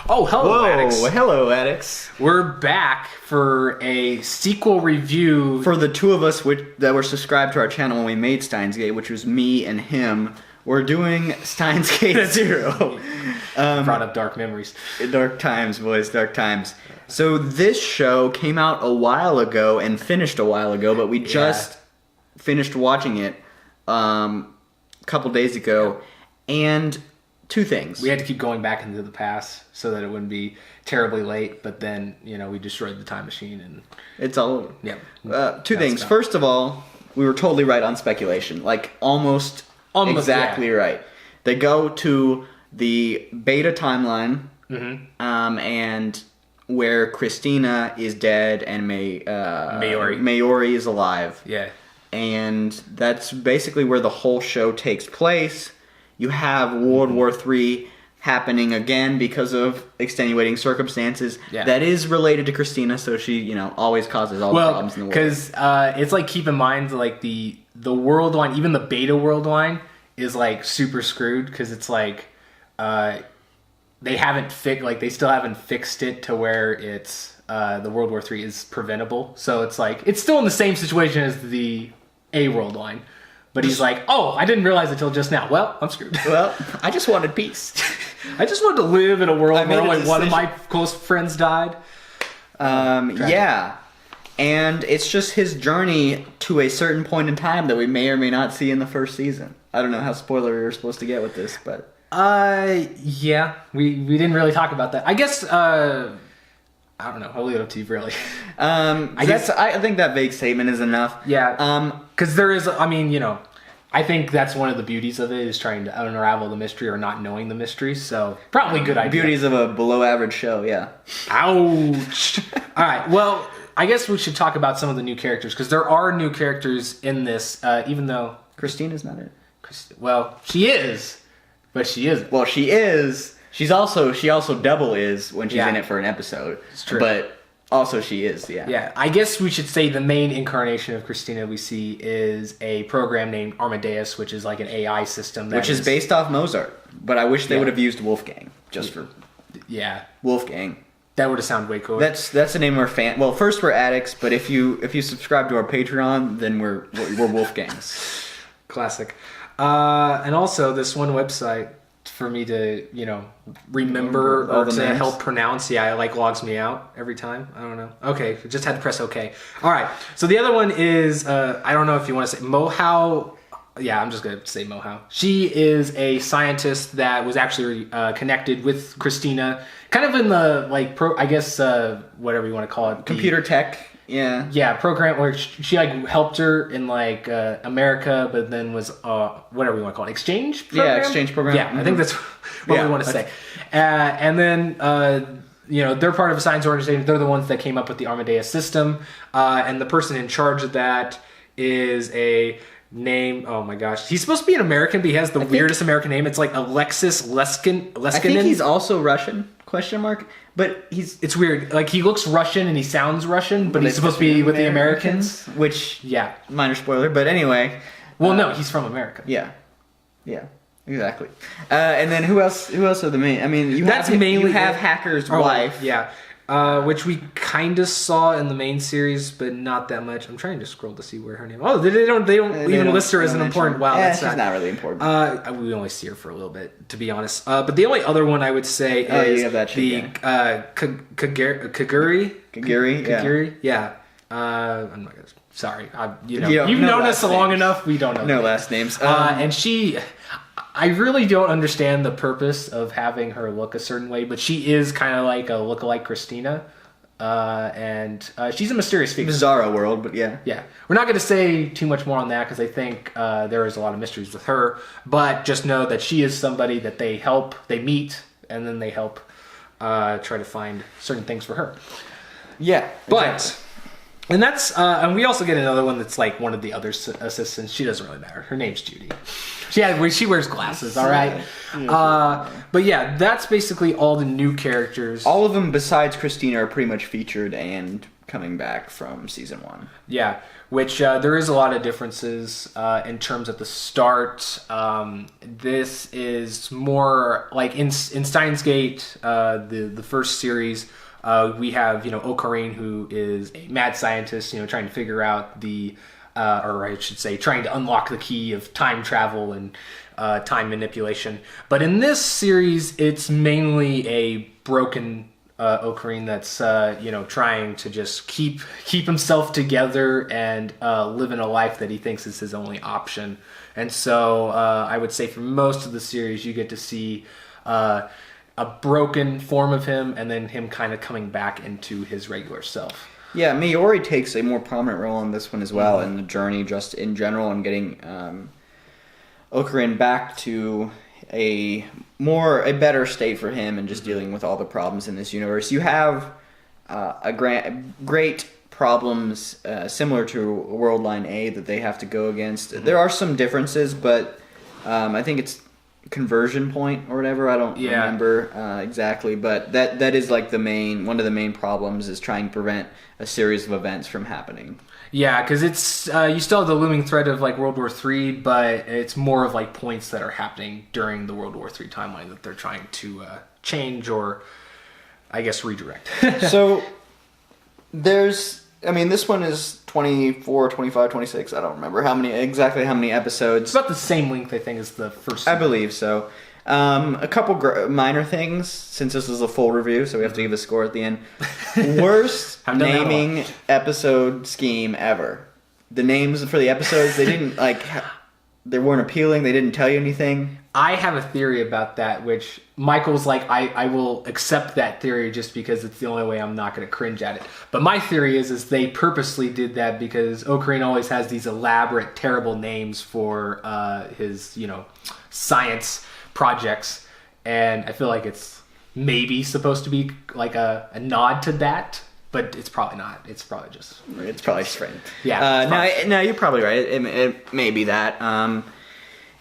Oh, hello, Addicts. Hello, Addicts. We're back for a sequel review. For the two of us that were subscribed to our channel when we made Steins Gate, which was me and him, we're doing Steins Gate 0. Brought up dark memories. Dark times, boys, dark times. So this show came out a while ago and finished a while ago, but we just finished watching it a couple days ago, and two things. We had to keep going back into the past so that it wouldn't be terribly late, but then, we destroyed the time machine and... It's all over. Yeah. Two things. First of all, we were totally right on speculation. Like, almost exactly right. They go to the beta timeline, and where Christina is dead and Maori is alive. Yeah. And that's basically where the whole show takes place. You have World War III happening again because of extenuating circumstances. Yeah. That is related to Christina, so she, always causes all the problems in the world. Because it's like, keep in mind, like the world line, even the beta world line is like super screwed because it's like they still haven't fixed it to where it's the World War III is preventable. So it's like it's still in the same situation as the A world line. But he's like, oh, I didn't realize it until just now. Well, I'm screwed. Well, I just wanted peace. I just wanted to live in a world where only one of my close friends died. Yeah. And it's just his journey to a certain point in time that we may or may not see in the first season. I don't know how spoilery we're supposed to get with this, but... Yeah. We didn't really talk about that. I guess, I don't know. I'll leave it up to you, really. I think that vague statement is enough. Yeah. Because there is, I think that's one of the beauties of it is trying to unravel the mystery or not knowing the mystery. So probably a good idea. Beauties of a below average show, yeah. Ouch. All right. Well, I guess we should talk about some of the new characters because there are new characters in this, even though Christina's not it. Well, she is, but she isn't. Well, she is. She also double is when she's in it for an episode. It's true. But also she is, yeah. Yeah, I guess we should say the main incarnation of Christina we see is a program named Amadeus, which is like an AI system. Which is based off Mozart. But I wish they would have used Wolfgang, just for... Yeah. Wolfgang. That would have sounded way cooler. That's the name of our fan... Well, first we're Addicts, but if you subscribe to our Patreon, then we're Wolfgangs. Classic. And also, this one website... for me to, remember or to names. Help pronounce. Yeah, it like logs me out every time. I don't know. Okay, just had to press OK. All right. So the other one is, I don't know if you want to say Mohau. Yeah, I'm just going to say Mohau. She is a scientist that was actually connected with Christina, kind of in the, whatever you want to call it. Computer tech. Yeah. Yeah, program where she helped her in America, but then was whatever you want to call it, exchange program? Yeah, exchange program. Yeah, I think that's what we want to say. And then they're part of a science organization. They're the ones that came up with the Amadeus system, and the person in charge of that is a name. Oh my gosh, he's supposed to be an American, but he has the weirdest American name. It's like Alexis Leskinen. I think he's also Russian? ? But it's weird. Like, he looks Russian and he sounds Russian, but he's supposed to be with the Americans. Which, minor spoiler, but anyway. Well, no, he's from America. Yeah. Yeah, exactly. And then who else are the main? I mean, you have Hacker's wife. Yeah. Which we kind of saw in the main series, but not that much. I'm trying to scroll to see where her name. Oh, they don't even list her as an important. Wow, that's she's not really important. We only see her for a little bit, to be honest. But the only other one I would say is the Kaguri. Kaguri, yeah. I'm not gonna. Sorry, you've known us long enough. We don't know. No last names. And she. I really don't understand the purpose of having her look a certain way, but she is kind of like a lookalike Christina, and she's a mysterious figure. Bizarro world, but yeah. Yeah. We're not going to say too much more on that because I think there is a lot of mysteries with her, but just know that she is somebody that they meet, and then they help try to find certain things for her. Yeah. But... And that's, and we also get another one that's like one of the other assistants. She doesn't really matter. Her name's Judy. She wears glasses, all right? But yeah, that's basically all the new characters. All of them besides Christina are pretty much featured and coming back from season 1. Yeah, which there is a lot of differences in terms of the start. This is more like in Steins Gate, the first series. We have Ocarine, who is a mad scientist, trying to figure out or I should say, trying to unlock the key of time travel and time manipulation. But in this series, it's mainly a broken Ocarine that's trying to just keep himself together and live in a life that he thinks is his only option. And so I would say for most of the series, you get to see a broken form of him, and then him kind of coming back into his regular self. Yeah, Miori takes a more prominent role in this one as well, in the journey just in general, and getting Ocarine back to a better state for him, and just dealing with all the problems in this universe. You have great problems similar to World Line A that they have to go against. There are some differences, but I think it's conversion point or whatever. I don't remember exactly, but that is like one of the main problems is trying to prevent a series of events from happening. Yeah, because it's you still have the looming threat of like World War III, but it's more of like points that are happening during the World War III timeline that they're trying to change or, I guess, redirect. So this one is 24, 25, 26. I don't remember how many episodes. It's about the same length, I think, as the first season. I believe so. A couple minor things, since this is a full review, so we have to give a score at the end. Worst naming episode scheme ever. The names for the episodes, they didn't they weren't appealing. They didn't tell you anything. I have a theory about that, which Michael's like, I will accept that theory just because it's the only way I'm not going to cringe at it. But my theory is they purposely did that because Ocarina always has these elaborate, terrible names for his, science projects. And I feel like it's maybe supposed to be like a nod to that, but it's probably not. It's probably just right. Yeah. No, you're probably right. It may be that.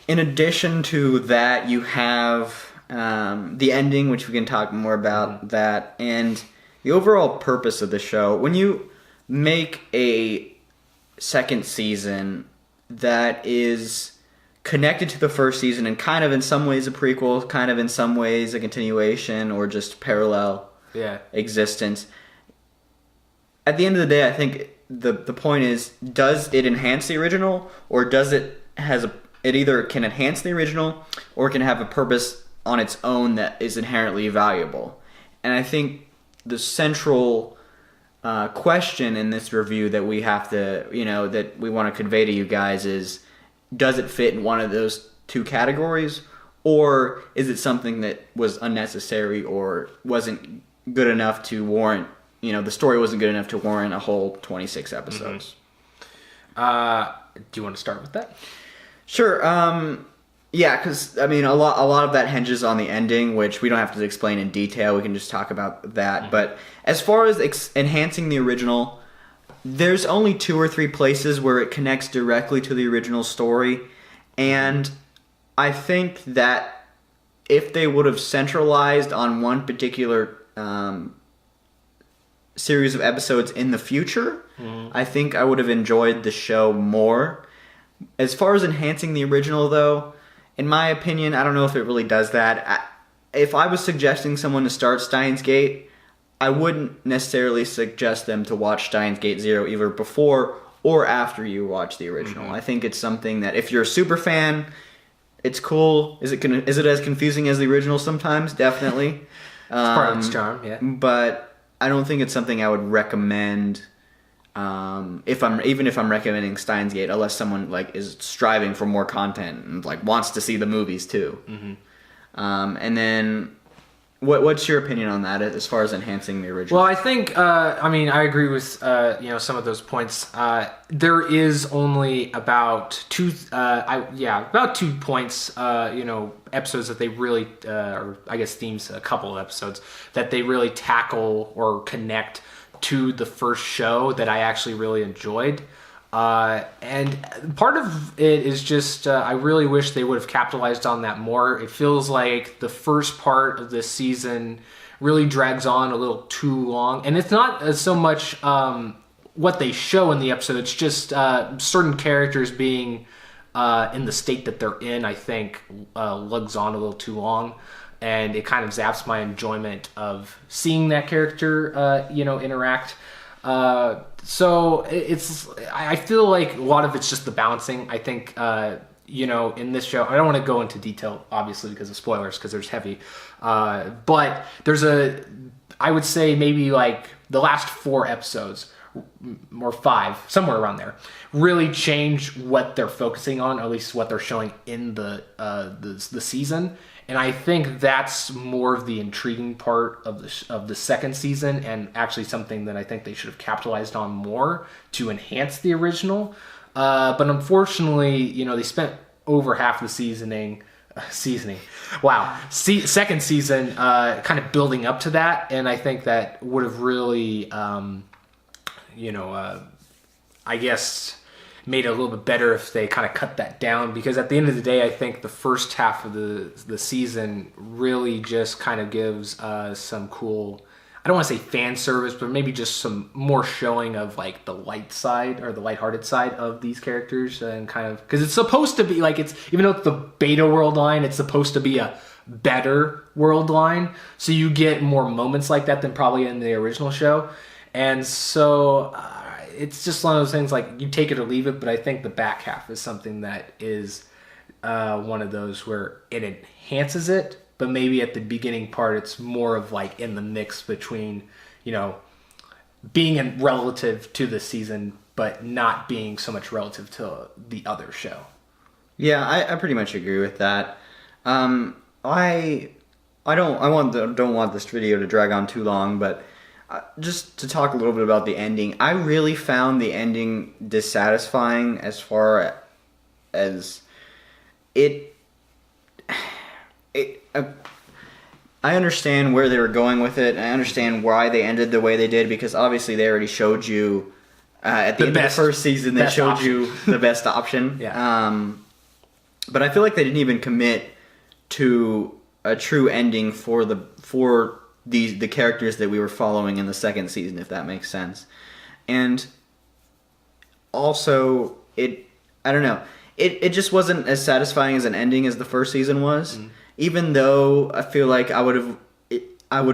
In addition to that, you have the ending, which we can talk more about that, and the overall purpose of the show. When you make a second season that is connected to the first season and kind of in some ways a prequel, kind of in some ways a continuation, or just parallel existence, at the end of the day, I think the point is, does it enhance the original, or does it it either can enhance the original or can have a purpose on its own that is inherently valuable. And I think the central question in this review that we have to, that we want to convey to you guys is, does it fit in one of those two categories, or is it something that was unnecessary or wasn't good enough to warrant, the story wasn't good enough to warrant a whole 26 episodes? Do you want to start with that? Sure. Yeah, because a lot of that hinges on the ending, which we don't have to explain in detail. We can just talk about that. But as far as enhancing the original, there's only 2 or 3 places where it connects directly to the original story, and I think that if they would have centralized on one particular series of episodes in the future, I think I would have enjoyed the show more. As far as enhancing the original, though, in my opinion, I don't know if it really does that. If I was suggesting someone to start Steins Gate, I wouldn't necessarily suggest them to watch Steins Gate 0 either before or after you watch the original. I think it's something that if you're a super fan, it's cool. Is it as confusing as the original sometimes? Definitely. It's part of its charm, yeah. But I don't think it's something I would recommend. If I'm recommending Steins Gate, unless someone is striving for more content and wants to see the movies too. And then what's your opinion on that as far as enhancing the original? Well, I think I agree with some of those points. There is only about 2 points episodes that they really or I guess themes, a couple of episodes that they really tackle or connect to the first show that I actually really enjoyed. And part of it is just I really wish they would have capitalized on that more. It feels like the first part of this season really drags on a little too long, and it's not so much what they show in the episode. It's just certain characters being in the state that they're in. I think lugs on a little too long, and it kind of zaps my enjoyment of seeing that character, interact. So I feel like a lot of it's just the balancing. I think, in this show, I don't want to go into detail, obviously, because of spoilers, because there's heavy. But there's I would say maybe like the last 4 episodes, or 5, somewhere around there, really change what they're focusing on, or at least what they're showing in the season. And I think that's more of the intriguing part of the second season, and actually something that I think they should have capitalized on more to enhance the original. But unfortunately, they spent over half the seasoning. Wow. Second season kind of building up to that, and I think that would have really, I guess, made it a little bit better if they kind of cut that down, because at the end of the day, I think the first half of the season really just kind of gives some cool, I don't want to say fan service, but maybe just some more showing of like the light side, or the lighthearted side of these characters, and kind of, because it's supposed to be like, it's, even though it's the beta world line, it's supposed to be a better world line, so you get more moments like that than probably in the original show. And so it's just one of those things, like, you take it or leave it, but I think the back half is something that is one of those where it enhances it, but maybe at the beginning part, it's more of like in the mix between, being in relative to the season, but not being so much relative to the other show. Yeah, I pretty much agree with that. I don't want this video to drag on too long, but just to talk a little bit about the ending, I really found the ending dissatisfying as far as it. I understand where they were going with it, and I understand why they ended the way they did, because obviously they already showed you at the end of the first season, they showed you the best option. Yeah. But I feel like they didn't even commit to a true ending for the characters that we were following in the second season, if that makes sense. And also, I don't know, it just wasn't as satisfying as an ending as the first season was. Mm. Even though I feel like I would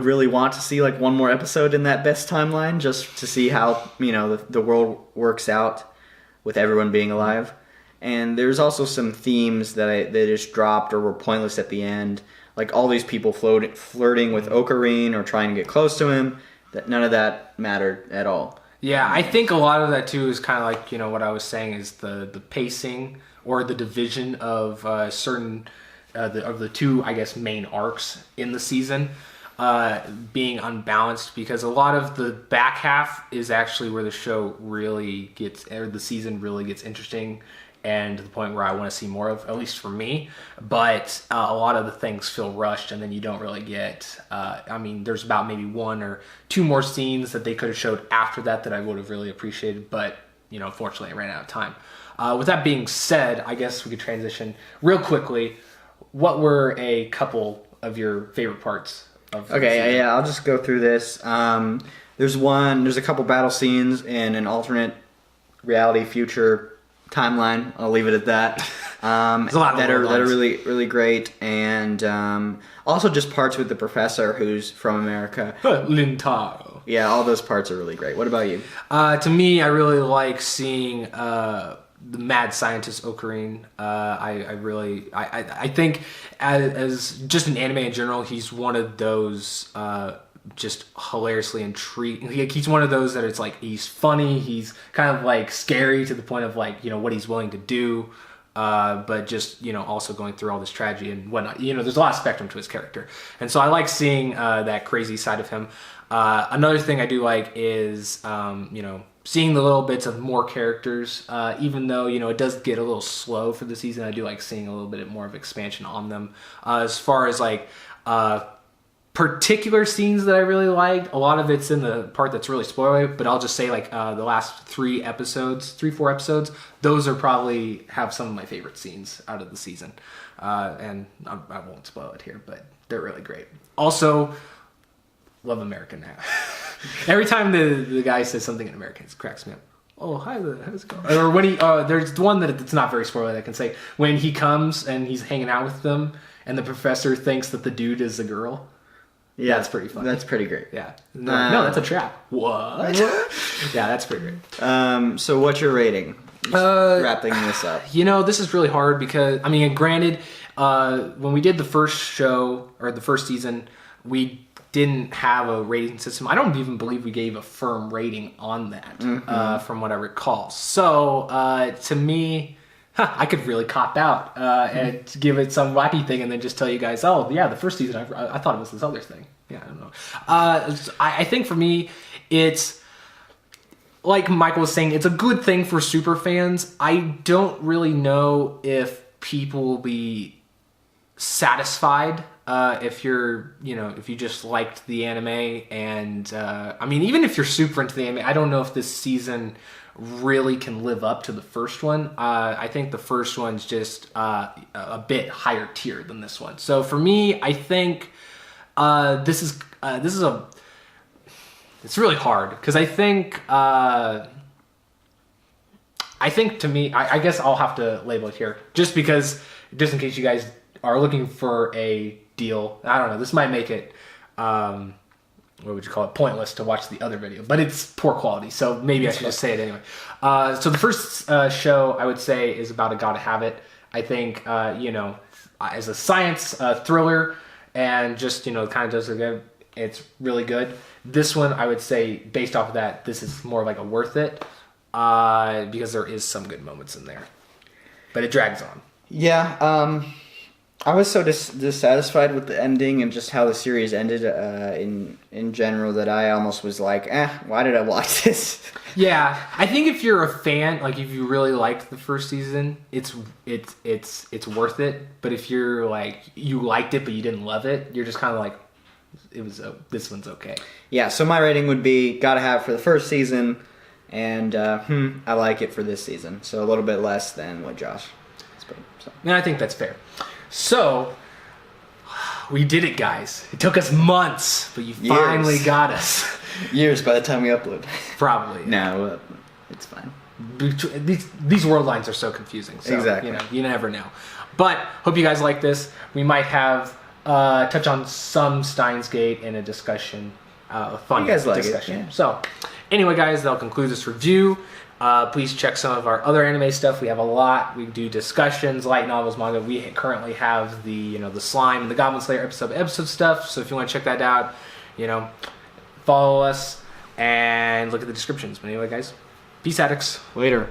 really want to see like one more episode in that best timeline, just to see how the world works out with everyone being alive. And there's also some themes that they just dropped or were pointless at the end. Like all these people flirting with Ocarine or trying to get close to him, that none of that mattered at all. Yeah, I think a lot of that too is kind of like, what I was saying is the pacing or the division of certain of the two, I guess, main arcs in the season being unbalanced, because a lot of the back half is actually where the show really gets, or the season really gets interesting, and to the point where I want to see more of, at least for me. But a lot of the things feel rushed, and then you don't really get, there's about maybe 1 or 2 more scenes that they could have showed after that I would have really appreciated, but, unfortunately I ran out of time. With that being said, I guess we could transition real quickly. What were a couple of your favorite parts of Okay, yeah, I'll just go through this. There's a couple battle scenes in an alternate reality future timeline. I'll leave it at that. That are really, really great, and also just parts with the professor who's from America. Lintaro. Yeah, all those parts are really great. What about you? To me, I really like seeing the mad scientist Ocarine. I think as just an anime in general, he's one of those just hilariously intriguing. He's one of those that it's like, he's funny, he's kind of like scary to the point of like, what he's willing to do, but just, also going through all this tragedy and whatnot. There's a lot of spectrum to his character. And so I like seeing that crazy side of him. Another thing I do like is, seeing the little bits of more characters, even though, it does get a little slow for the season. I do like seeing a little bit more of expansion on them. As far as like particular scenes that I really liked. A lot of it's in the part that's really spoilery, but I'll just say like the last 4 episodes, those are probably have some of my favorite scenes out of the season. And I won't spoil it here, but they're really great. Also, love American now. Every time the guy says something in American, it cracks me up. Oh, hi there, how's it going? Or when he, there's one that it's not very spoiler that I can say. When he comes and he's hanging out with them, and the professor thinks that the dude is a girl. Yeah, that's pretty funny. That's pretty great. Yeah. No, that's a trap. What? Yeah, that's pretty great. So what's your rating? Wrapping this up. This is really hard because, I mean, granted, when we did the first show, or the first season, we didn't have a rating system. I don't even believe we gave a firm rating on that, from what I recall. So, to me, I could really cop out and give it some wacky thing and then just tell you guys, oh, yeah, the first season, I thought it was this other thing. Yeah, I don't know. I think for me, it's, like Michael was saying, it's a good thing for super fans. I don't really know if people will be satisfied if you're, if you just liked the anime. And, I mean, even if you're super into the anime, I don't know if this season really can live up to the first one. I think the first one's just a bit higher tier than this one. So for me, I think this is it's really hard because I think to me, I guess I'll have to label it here just in case you guys are looking for a deal. I don't know. This might make it what would you call it? Pointless to watch the other video, but it's poor quality, so maybe I should just say it anyway. So the first show I would say is about a Gotta Have It. I think as a science thriller and just kind of does it good. It's really good. This one I would say based off of that, this is more like a worth it because there is some good moments in there, but it drags on. Yeah. I was so dissatisfied with the ending and just how the series ended in general that I almost was like, why did I watch this? Yeah, I think if you're a fan, like if you really liked the first season, it's worth it. But if you're like you liked it but you didn't love it, you're just kind of like, this one's okay. Yeah, so my rating would be Gotta Have for the first season, and I like it for this season. So a little bit less than what Josh spoke. So. And I think that's fair. So, we did it, guys. It took us months, but you finally got us. Years by the time we upload. Probably. No, it's fine. These world lines are so confusing. So, exactly. You never know. But, hope you guys like this. We might have touch on some Steins Gate in a discussion. A fun discussion. Yeah. So, anyway, guys, that'll conclude this review. Please check some of our other anime stuff. We have a lot. We do discussions, light novels, manga. We currently have the Slime and the Goblin Slayer episode stuff. So if you want to check that out, follow us and look at the descriptions. But anyway, guys, peace addicts. Later.